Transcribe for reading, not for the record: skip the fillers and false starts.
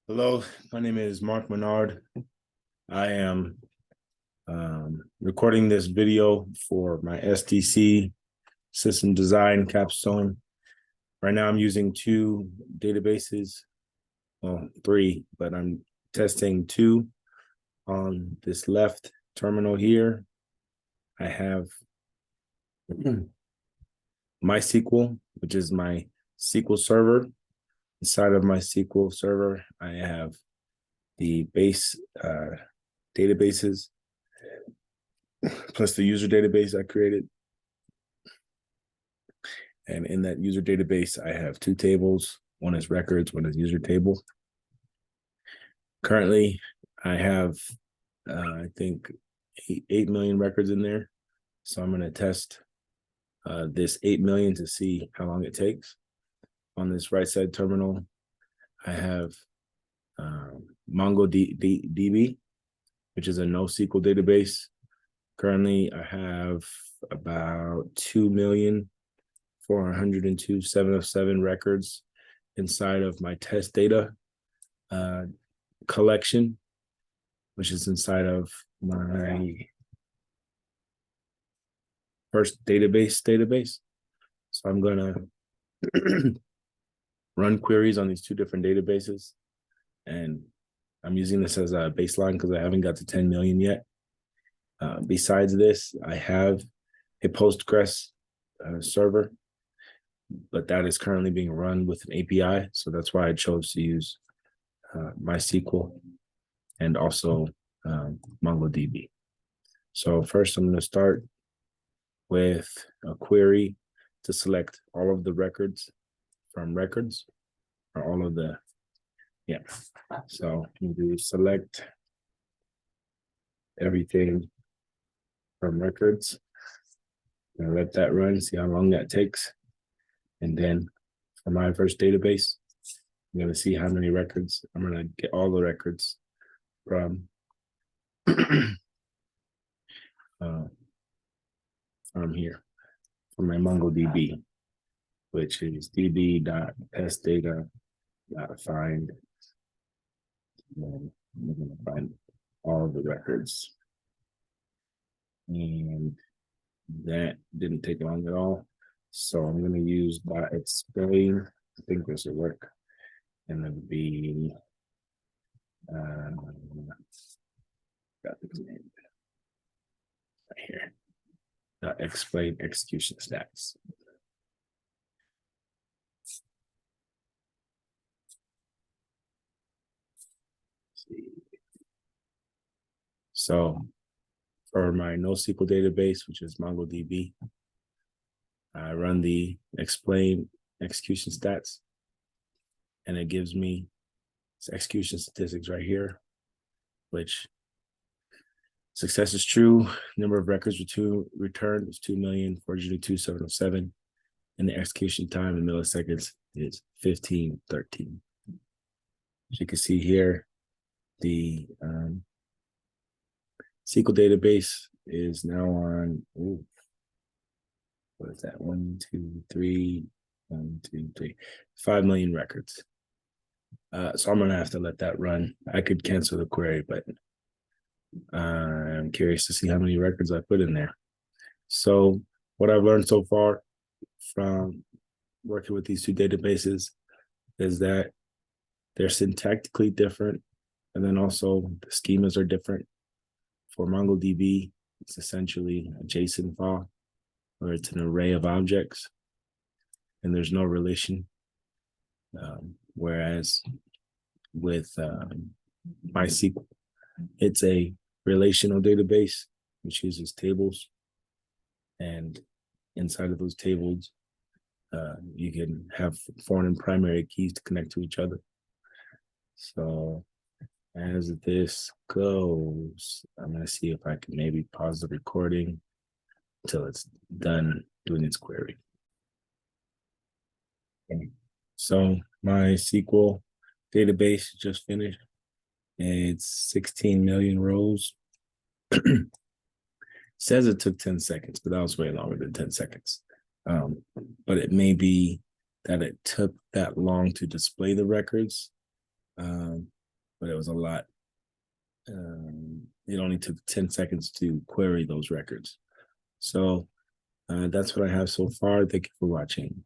Hello, my name is Marc Menard. I am recording this video for my SDC system design capstone. Right now I'm using two databases, well, three, but I'm testing two. On this left terminal here, I have mySQL, which is my SQL server. Inside of my SQL server, I have the base databases plus the user database I created. And in that user database, I have two tables. One is records, one is user table. Currently, I have, I think, 8 million records in there. So I'm going to test this 8 million to see how long it takes. On this right side terminal, I have MongoDB, which is a NoSQL database. Currently, I have about 2,402,707 records inside of my test data collection, which is inside of my first database. So I'm going to run queries on these two different databases. And I'm using this as a baseline because I haven't got to 10 million yet. Besides this, I have a Postgres server, but that is currently being run with an API. So that's why I chose to use mySQL and also MongoDB. So first I'm going to start with a query to select all of the records from records, or all of the, so you do select everything from records and let that run, see how long that takes. And then for my first database, I'm going to see how many records. I'm going to get all the records from from here, from my MongoDB, which is db.testdata.find. And I'm going to find all of the records. And that didn't take long at all. So I'm going to use .explain. I think this will work. And then be got the name right here. Explain execution stats. So for my NoSQL database, which is MongoDB, I run the explain execution stats, and it gives me execution statistics right here, which success is true. Number of records returned is 2,402,707, and the execution time in milliseconds is 1513. As you can see here, the SQL database is now on, what is that? 5 million records. So I'm gonna have to let that run. I could cancel the query, but I'm curious to see how many records I put in there. So what I've learned so far from working with these two databases is that they're syntactically different, and then also the schemas are different. For MongoDB, it's essentially a JSON file where it's an array of objects and there's no relation. Whereas with mySQL, it's a relational database which uses tables. And inside of those tables, you can have foreign and primary keys to connect to each other. So as this goes, I'm going to see if I can maybe pause the recording until it's done doing its query. Okay. So my SQL database just finished. It's 16 million rows. Says it took 10 seconds, but that was way longer than 10 seconds. But it may be that it took that long to display the records but it was a lot. It only took 10 seconds to query those records. So that's what I have so far. Thank you for watching.